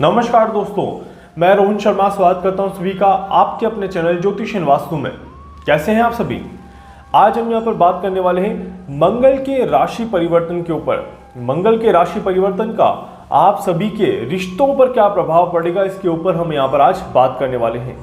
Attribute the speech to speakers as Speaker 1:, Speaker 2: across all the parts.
Speaker 1: नमस्कार दोस्तों, मैं रोहन शर्मा स्वागत करता हूं सभी का आपके अपने चैनल ज्योतिष एंड वास्तु में। कैसे हैं आप सभी? आज हम यहां पर बात करने वाले हैं मंगल के राशि परिवर्तन के ऊपर। मंगल के राशि परिवर्तन का आप सभी के रिश्तों पर क्या प्रभाव पड़ेगा, इसके ऊपर हम यहां पर आज बात करने वाले हैं।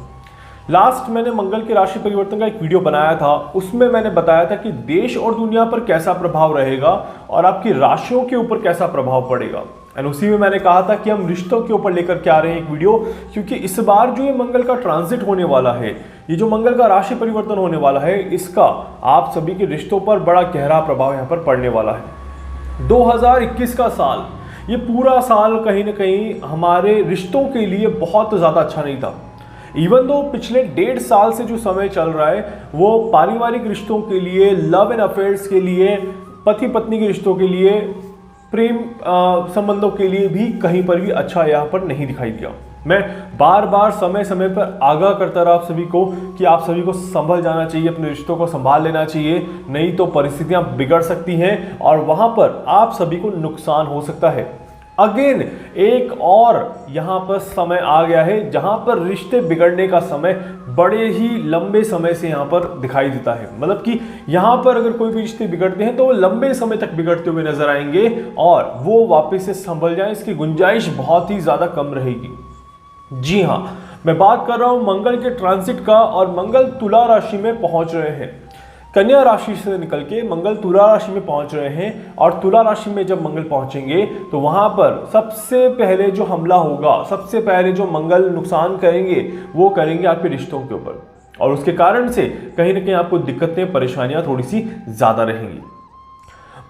Speaker 1: लास्ट मैंने मंगल के राशि परिवर्तन का एक वीडियो बनाया था, उसमें मैंने बताया था कि देश और दुनिया पर कैसा प्रभाव रहेगा और आपकी राशियों के ऊपर कैसा प्रभाव पड़ेगा। एंड उसी में मैंने कहा था कि हम रिश्तों के ऊपर लेकर के आ रहे हैं एक वीडियो, क्योंकि इस बार जो ये मंगल का ट्रांजिट होने वाला है, ये जो मंगल का राशि परिवर्तन होने वाला है, इसका आप सभी के रिश्तों पर बड़ा गहरा प्रभाव यहाँ पर पड़ने वाला है। 2021 का साल, ये पूरा साल कहीं ना कहीं हमारे रिश्तों के लिए बहुत ज़्यादा अच्छा नहीं था। इवन दो पिछले 1.5 साल से जो समय चल रहा है वो पारिवारिक रिश्तों के लिए, लव एंड अफेयर्स के लिए, पति पत्नी के रिश्तों के लिए, प्रेम संबंधों के लिए भी कहीं पर भी अच्छा यहाँ पर नहीं दिखाई दिया। मैं बार बार समय समय पर आगाह करता रहा आप सभी को कि आप सभी को संभल जाना चाहिए, अपने रिश्तों को संभाल लेना चाहिए, नहीं तो परिस्थितियां बिगड़ सकती हैं और वहां पर आप सभी को नुकसान हो सकता है। अगेन एक और यहाँ पर समय आ गया है जहां पर रिश्ते बिगड़ने का समय बड़े ही लंबे समय से यहाँ पर दिखाई देता है। मतलब कि यहाँ पर अगर कोई भी रिश्ते बिगड़ते हैं तो वो लंबे समय तक बिगड़ते हुए नजर आएंगे और वो वापस से संभल जाए, इसकी गुंजाइश बहुत ही ज्यादा कम रहेगी। जी हाँ, मैं बात कर रहा हूं मंगल के ट्रांजिट का, और मंगल तुला राशि में पहुंच रहे हैं। कन्या राशि से निकल के मंगल तुला राशि में पहुंच रहे हैं, और तुला राशि में जब मंगल पहुंचेंगे तो वहां पर सबसे पहले जो हमला होगा, सबसे पहले जो मंगल नुकसान करेंगे वो करेंगे आपके रिश्तों के ऊपर, और उसके कारण से कहीं ना कहीं आपको दिक्कतें, परेशानियां थोड़ी सी ज्यादा रहेंगी।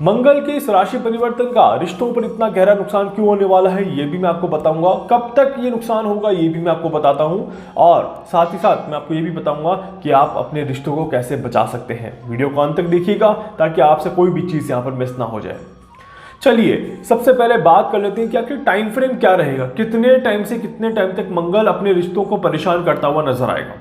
Speaker 1: मंगल के इस राशि परिवर्तन का रिश्तों पर इतना गहरा नुकसान क्यों होने वाला है ये भी मैं आपको बताऊंगा, कब तक ये नुकसान होगा ये भी मैं आपको बताता हूं, और साथ ही साथ मैं आपको ये भी बताऊंगा कि आप अपने रिश्तों को कैसे बचा सकते हैं। वीडियो को अंत तक देखिएगा ताकि आपसे कोई भी चीज यहां पर मिस ना हो जाए। चलिए सबसे पहले बात कर लेते हैं कि आखिर टाइम फ्रेम क्या रहेगा, कितने टाइम से कितने टाइम तक मंगल अपने रिश्तों को परेशान करता हुआ नजर आएगा।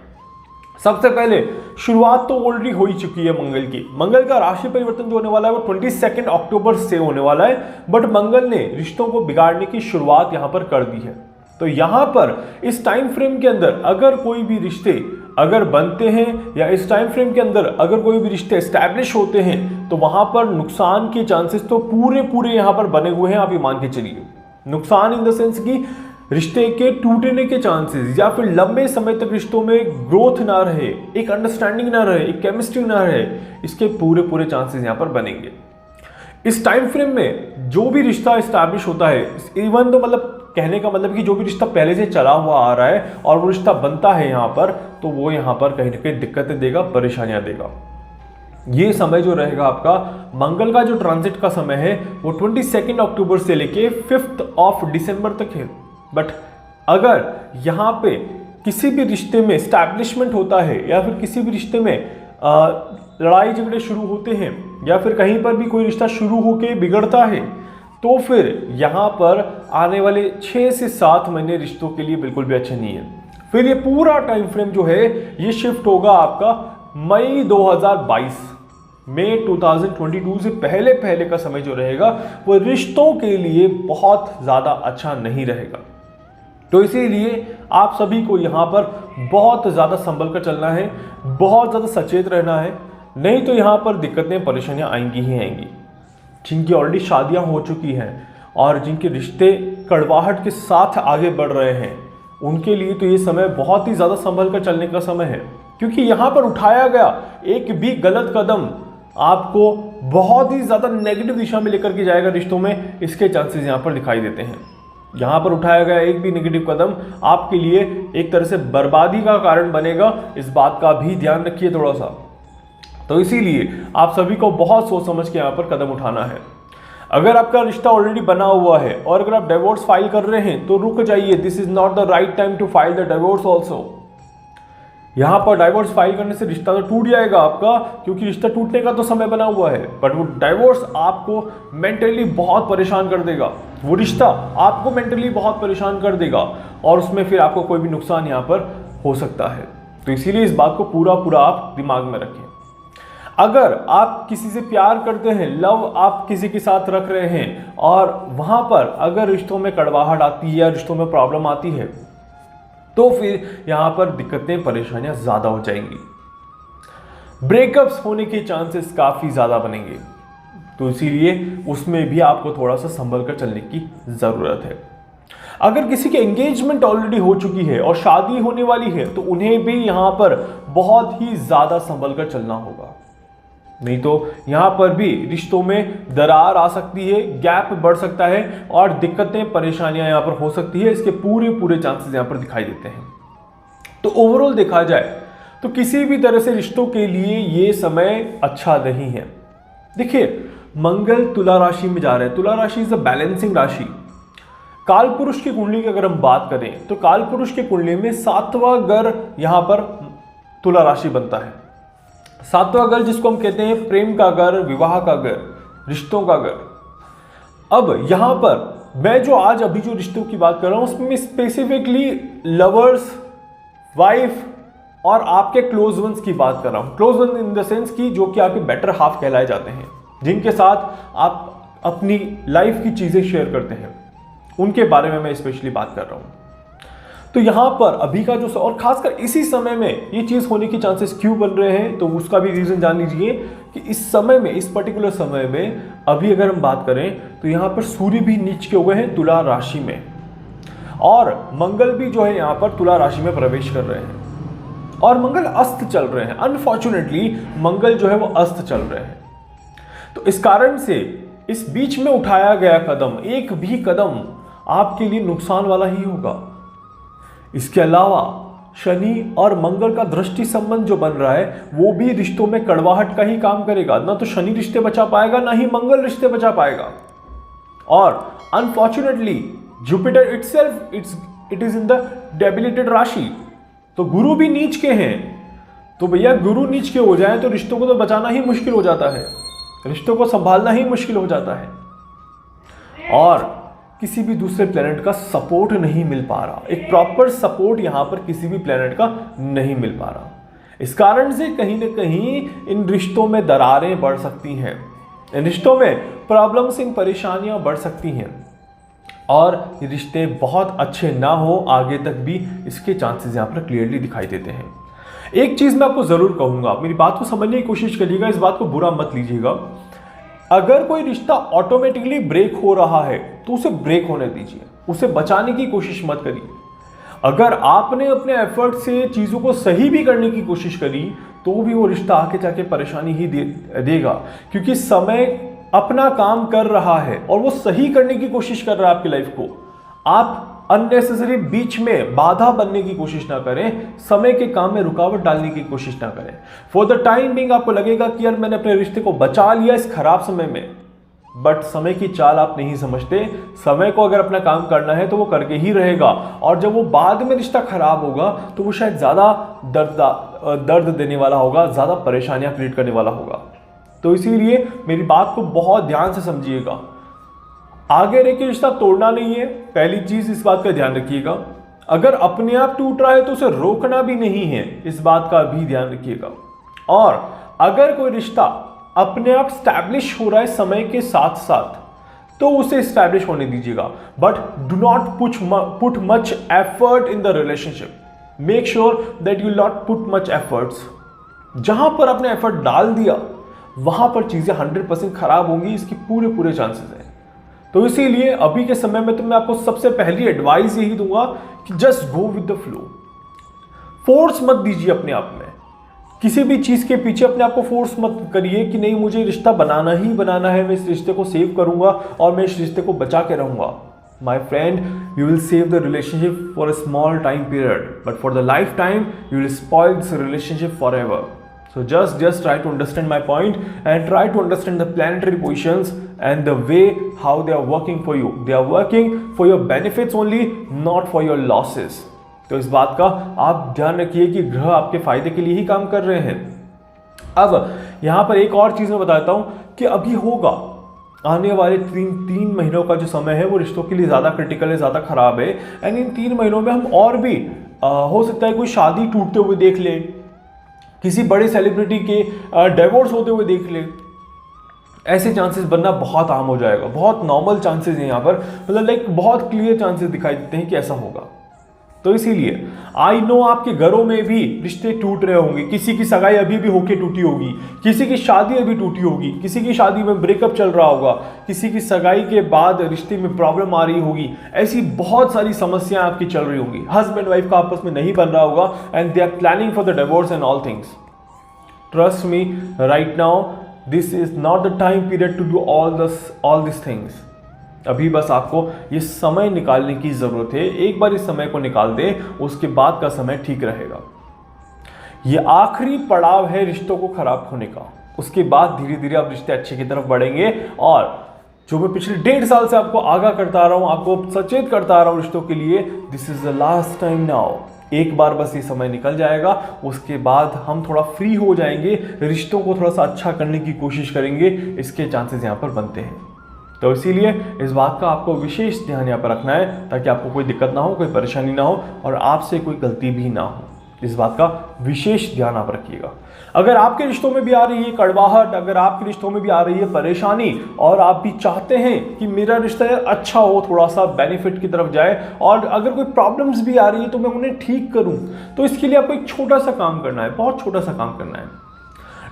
Speaker 1: सबसे पहले शुरुआत तो ऑलरेडी हो ही चुकी है मंगल की। मंगल का राशि परिवर्तन जो होने वाला है वो 22 अक्टूबर से होने वाला है, बट मंगल ने रिश्तों को बिगाड़ने की शुरुआत यहां पर कर दी है। तो यहां पर इस टाइम फ्रेम के अंदर अगर कोई भी रिश्ते अगर बनते हैं या इस टाइम फ्रेम के अंदर अगर कोई भी रिश्ते एस्टैब्लिश होते हैं तो वहां पर नुकसान के चांसेस तो पूरे यहां पर बने हुए हैं। आप ये मान के चलिए, नुकसान इन द सेंस की रिश्ते के टूटने के चांसेस, या फिर लंबे समय तक रिश्तों में ग्रोथ ना रहे, एक अंडरस्टैंडिंग ना रहे, एक केमिस्ट्री ना रहे, इसके पूरे चांसेस यहां पर बनेंगे। इस टाइम फ्रेम में जो भी रिश्ता एस्टैब्लिश होता है, इवन तो मतलब कहने का मतलब कि जो भी रिश्ता पहले से चला हुआ आ रहा है और वो रिश्ता बनता है यहां पर, तो वो यहां पर कहीं ना कहीं दिक्कतें देगा, परेशानियां देगा। ये समय जो रहेगा आपका मंगल का जो ट्रांजिट का समय है वो 22 अक्टूबर से लेके 5 दिसंबर तक है। बट अगर यहाँ पे किसी भी रिश्ते में स्टैब्लिशमेंट होता है या फिर किसी भी रिश्ते में लड़ाई झगड़े शुरू होते हैं या फिर कहीं पर भी कोई रिश्ता शुरू होके बिगड़ता है, तो फिर यहाँ पर आने वाले 6 से 7 महीने रिश्तों के लिए बिल्कुल भी अच्छे नहीं है। फिर ये पूरा टाइम फ्रेम जो है ये शिफ्ट होगा आपका मई 2022, मई 2022 से पहले का समय जो रहेगा वो रिश्तों के लिए बहुत ज़्यादा अच्छा नहीं रहेगा। तो इसीलिए आप सभी को यहाँ पर बहुत ज़्यादा संभल कर चलना है, बहुत ज़्यादा सचेत रहना है, नहीं तो यहाँ पर दिक्कतें, परेशानियाँ आएंगी ही आएंगी। जिनकी ऑलरेडी शादियाँ हो चुकी हैं और जिनके रिश्ते कड़वाहट के साथ आगे बढ़ रहे हैं, उनके लिए तो ये समय बहुत ही ज़्यादा संभल कर चलने का समय है, क्योंकि यहाँ पर उठाया गया एक भी गलत कदम आपको बहुत ही ज़्यादा नेगेटिव दिशा में लेकर के जाएगा रिश्तों में, इसके चांसेस यहाँ पर दिखाई देते हैं। यहाँ पर उठाया गया एक भी नेगेटिव कदम आपके लिए एक तरह से बर्बादी का कारण बनेगा, इस बात का भी ध्यान रखिए थोड़ा सा। तो इसीलिए आप सभी को बहुत सोच समझ के यहाँ पर कदम उठाना है। अगर आपका रिश्ता ऑलरेडी बना हुआ है और अगर आप डिवोर्स फाइल कर रहे हैं तो रुक जाइए, this is not the right time to file the divorce also. यहाँ पर डाइवोर्स फाइल करने से रिश्ता तो टूट जाएगा आपका, क्योंकि रिश्ता टूटने का तो समय बना हुआ है, बट वो डाइवोर्स आपको मेंटली बहुत परेशान कर देगा, वो रिश्ता आपको मेंटली बहुत परेशान कर देगा और उसमें फिर आपको कोई भी नुकसान यहाँ पर हो सकता है। तो इसीलिए इस बात को पूरा आप दिमाग में रखें। अगर आप किसी से प्यार करते हैं, लव आप किसी के साथ रख रहे हैं और वहां पर अगर रिश्तों में कड़वाहट आती है या रिश्तों में प्रॉब्लम आती है, तो फिर यहां पर दिक्कतें परेशानियां ज्यादा हो जाएंगी, ब्रेकअप्स होने के चांसेस काफी ज्यादा बनेंगे। तो इसीलिए उसमें भी आपको थोड़ा सा संभल कर चलने की जरूरत है। अगर किसी की एंगेजमेंट ऑलरेडी हो चुकी है और शादी होने वाली है, तो उन्हें भी यहां पर बहुत ही ज्यादा संभल कर चलना होगा, नहीं तो यहां पर भी रिश्तों में दरार आ सकती है, गैप बढ़ सकता है और दिक्कतें परेशानियां यहां पर हो सकती है। इसके पूरे चांसेस यहां पर दिखाई देते हैं। तो ओवरऑल देखा जाए तो किसी भी तरह से रिश्तों के लिए ये समय अच्छा नहीं है। देखिए, मंगल तुला राशि में जा रहे हैं। तुला राशि इज अ बैलेंसिंग राशि। काल पुरुष की कुंडली की अगर हम बात करें तो काल पुरुष की कुंडली में 7वां घर यहां पर तुला राशि बनता है। 7वां घर जिसको हम कहते हैं प्रेम का घर, विवाह का घर, रिश्तों का घर। अब यहां पर मैं जो आज अभी जो रिश्तों की बात कर रहा हूं उसमें स्पेसिफिकली लवर्स, वाइफ और आपके क्लोज वंस की बात कर रहा हूं। Close one in the sense की जो कि आपके बेटर हाफ कहलाए जाते हैं, जिनके साथ आप अपनी लाइफ की चीजें शेयर करते हैं, उनके बारे में मैं स्पेशली बात कर रहा हूं। तो यहां पर अभी का जो और खासकर इसी समय में ये चीज होने के चांसेस क्यों बन रहे हैं, तो उसका भी रीजन जान लीजिए कि इस समय में, इस पर्टिकुलर समय में अभी अगर हम बात करें तो यहां पर सूर्य भी नीच के हुए हैं तुला राशि में और मंगल भी जो है यहां पर तुला राशि में प्रवेश कर रहे हैं और मंगल अस्त चल रहे हैं। अनफॉर्चुनेटली मंगल जो है वो अस्त चल रहे हैं। तो इस कारण से इस बीच में उठाया गया कदम, एक भी कदम आपके लिए नुकसान वाला ही होगा। इसके अलावा शनि और मंगल का दृष्टि संबंध जो बन रहा है वो भी रिश्तों में कड़वाहट का ही काम करेगा। ना तो शनि रिश्ते बचा पाएगा, ना ही मंगल रिश्ते बचा पाएगा। और unfortunately Jupiter itself it is in the debilitated राशि। तो गुरु भी नीच के हैं। तो भैया गुरु नीच के हो जाए तो रिश्तों को तो बचाना ही मुश्किल हो जाता है, रिश्तों को संभालना ही मुश्किल हो जाता है और किसी भी दूसरे प्लेनेट का सपोर्ट नहीं मिल पा रहा। एक प्रॉपर सपोर्ट यहां पर किसी भी प्लेनेट का नहीं मिल पा रहा। इस कारण से कहीं ना कहीं इन रिश्तों में दरारें बढ़ सकती हैं, इन रिश्तों में प्रॉब्लम्स, इन परेशानियां बढ़ सकती हैं और ये रिश्ते बहुत अच्छे ना हो आगे तक भी इसके चांसेस यहां पर क्लियरली दिखाई देते हैं। एक चीज मैं आपको जरूर कहूंगा, मेरी बात को समझने की कोशिश करिएगा, इस बात को बुरा मत लीजिएगा। अगर कोई रिश्ता ऑटोमेटिकली ब्रेक हो रहा है तो उसे ब्रेक होने दीजिए, उसे बचाने की कोशिश मत करिए। अगर आपने अपने एफर्ट से चीजों को सही भी करने की कोशिश करी तो भी वो रिश्ता आके जाके परेशानी ही देगा, क्योंकि समय अपना काम कर रहा है और वो सही करने की कोशिश कर रहा है आपकी लाइफ को। आप अननेसेसरी बीच में बाधा बनने की कोशिश ना करें, समय के काम में रुकावट डालने की कोशिश ना करें। फॉर द टाइम बिंग आपको लगेगा कि यार मैंने अपने रिश्ते को बचा लिया इस खराब समय में, बट समय की चाल आप नहीं समझते। समय को अगर अपना काम करना है तो वो करके ही रहेगा और जब वो बाद में रिश्ता खराब होगा तो वो शायद ज्यादा दर्द देने वाला होगा, ज्यादा परेशानियां क्रिएट करने वाला होगा। तो इसीलिए मेरी बात को बहुत ध्यान से समझिएगा। आगे रह के रिश्ता तोड़ना नहीं है, पहली चीज इस बात का ध्यान रखिएगा। अगर अपने आप टूट रहा है तो उसे रोकना भी नहीं है, इस बात का भी ध्यान रखिएगा। और अगर कोई रिश्ता अपने आप स्टैब्लिश हो रहा है समय के साथ साथ तो उसे स्टैब्लिश होने दीजिएगा, but do not put much effort in the relationship. Make sure that you not put much efforts. जहां पर आपने एफर्ट डाल दिया वहां पर चीजें 100% खराब होंगी, इसकी पूरे चांसेस हैं। तो इसीलिए अभी के समय में तो मैं आपको सबसे पहली एडवाइस यही दूंगा कि just go with the flow. Force मत दीजिए अपने आप में, किसी भी चीज के पीछे अपने आप को फोर्स मत करिए कि नहीं मुझे रिश्ता बनाना ही बनाना है, मैं इस रिश्ते को सेव करूंगा और मैं इस रिश्ते को बचा के रहूंगा। My friend, you will save the relationship for a small time period, but for the lifetime, you will spoil this relationship forever. So just try to understand my point and try to understand the planetary positions and the way how they are working for you. They are working for your benefits only, not for your losses. तो इस बात का आप ध्यान रखिए कि ग्रह आपके फायदे के लिए ही काम कर रहे हैं। अब यहाँ पर एक और चीज मैं बताता हूँ कि अभी होगा आने वाले तीन महीनों का जो समय है वो रिश्तों के लिए ज़्यादा क्रिटिकल है, ज़्यादा खराब है। एंड इन 3 महीनों में हम और भी हो सकता है कोई शादी टूटते हुए देख ले, किसी बड़े सेलिब्रिटी के डिवोर्स होते हुए देख ले, ऐसे चांसेस बनना बहुत आम हो जाएगा, बहुत नॉर्मल चांसेस हैं यहाँ पर, मतलब लाइक बहुत क्लियर चांसेस दिखाई देते हैं कि ऐसा होगा। तो इसीलिए आई नो आपके घरों में भी रिश्ते टूट रहे होंगे, किसी की सगाई अभी भी होके टूटी होगी, किसी की शादी अभी टूटी होगी, किसी की शादी में ब्रेकअप चल रहा होगा, किसी की सगाई के बाद रिश्ते में प्रॉब्लम आ रही होगी, ऐसी बहुत सारी समस्याएं आपकी चल रही होंगी, हस्बैंड वाइफ का आपस में नहीं बन रहा होगा and they are planning for the divorce and all things. Trust me, right now this is not the time period to do all this things. अभी बस आपको ये समय निकालने की ज़रूरत है। एक बार इस समय को निकाल दे, उसके बाद का समय ठीक रहेगा। ये आखिरी पड़ाव है रिश्तों को खराब होने का। उसके बाद धीरे धीरे आप रिश्ते अच्छे की तरफ बढ़ेंगे। और जो मैं पिछले 1.5 साल से आपको आगाह करता आ रहा हूँ, आपको सचेत करता आ रहा हूँ रिश्तों के लिए, this is the last time now. एक बार बस ये समय निकल जाएगा, उसके बाद हम थोड़ा फ्री हो जाएंगे, रिश्तों को थोड़ा सा अच्छा करने की कोशिश करेंगे। इसके चांसेस यहाँ पर बनते हैं। तो इसीलिए इस बात का आपको विशेष ध्यान यहाँ पर रखना है, ताकि आपको कोई दिक्कत ना हो, कोई परेशानी ना हो और आपसे कोई गलती भी ना हो। इस बात का विशेष ध्यान आप रखिएगा। अगर आपके रिश्तों में भी आ रही है कड़वाहट, अगर आपके रिश्तों में भी आ रही है परेशानी और आप भी चाहते हैं कि मेरा रिश्ता अच्छा हो, थोड़ा सा बेनिफिट की तरफ जाए, और अगर कोई प्रॉब्लम्स भी आ रही है तो मैं उन्हें ठीक करूं, तो इसके लिए आपको एक छोटा सा काम करना है, बहुत छोटा सा काम करना है।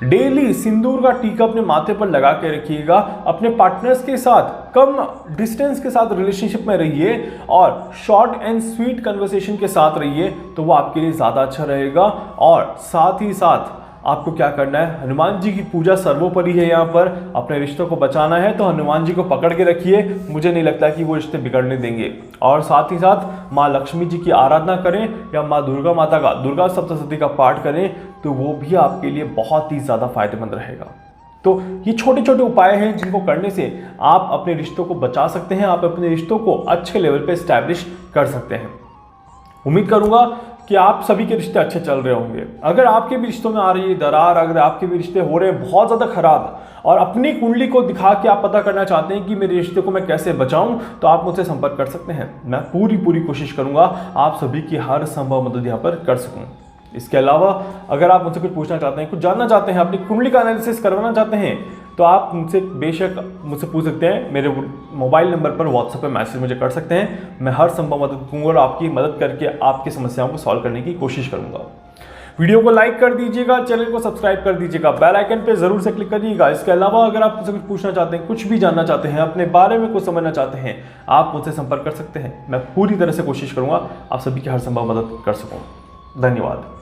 Speaker 1: डेली सिंदूर का टीका अपने माथे पर लगा के रखिएगा। अपने पार्टनर्स के साथ कम डिस्टेंस के साथ रिलेशनशिप में रहिए और शॉर्ट एंड स्वीट कन्वर्सेशन के साथ रहिए, तो वो आपके लिए ज़्यादा अच्छा रहेगा। और साथ ही साथ आपको क्या करना है, हनुमान जी की पूजा सर्वोपरि है। यहाँ पर अपने रिश्तों को बचाना है तो हनुमान जी को पकड़ के रखिए, मुझे नहीं लगता कि वो रिश्ते बिगड़ने देंगे। और साथ ही साथ माँ लक्ष्मी जी की आराधना करें या माँ दुर्गा माता का दुर्गा सप्तशती का पाठ करें, तो वो भी आपके लिए बहुत ही ज़्यादा फायदेमंद रहेगा। तो ये छोटे छोटे उपाय हैं जिनको करने से आप अपने रिश्तों को बचा सकते हैं, आप अपने रिश्तों को अच्छे लेवल पे एस्टैब्लिश कर सकते हैं। उम्मीद करूंगा कि आप सभी के रिश्ते अच्छे चल रहे होंगे। अगर आपके भी रिश्तों में आ रही है दरार, अगर आपके भी रिश्ते हो रहे हैं बहुत ज़्यादा खराब और अपनी कुंडली को दिखा के आप पता करना चाहते हैं कि मेरे रिश्ते को मैं कैसे बचाऊं, तो आप मुझसे संपर्क कर सकते हैं। मैं पूरी कोशिश करूंगा आप सभी की हर संभव मदद यहाँ पर कर सकूँ। इसके अलावा अगर आप मुझसे कुछ पूछना चाहते हैं, कुछ जानना चाहते हैं, अपनी कुंडली का एनालिसिस करवाना चाहते हैं, तो आप मुझसे बेशक मुझसे पूछ सकते हैं। मेरे मोबाइल नंबर पर व्हाट्सएप पे मैसेज मुझे कर सकते हैं। मैं हर संभव मदद करूँगा और आपकी मदद करके आपकी समस्याओं को सॉल्व करने की कोशिश करूँगा। वीडियो को लाइक कर दीजिएगा, चैनल को सब्सक्राइब कर दीजिएगा, बेल आइकन पे जरूर से क्लिक करिएगा। इसके अलावा अगर आप मुझसे कुछ पूछना चाहते हैं, कुछ भी जानना चाहते हैं, अपने बारे में कुछ समझना चाहते हैं, आप मुझसे संपर्क कर सकते हैं। मैं पूरी तरह से कोशिश करूँगा आप सभी की हर संभव मदद कर सकूँ। धन्यवाद।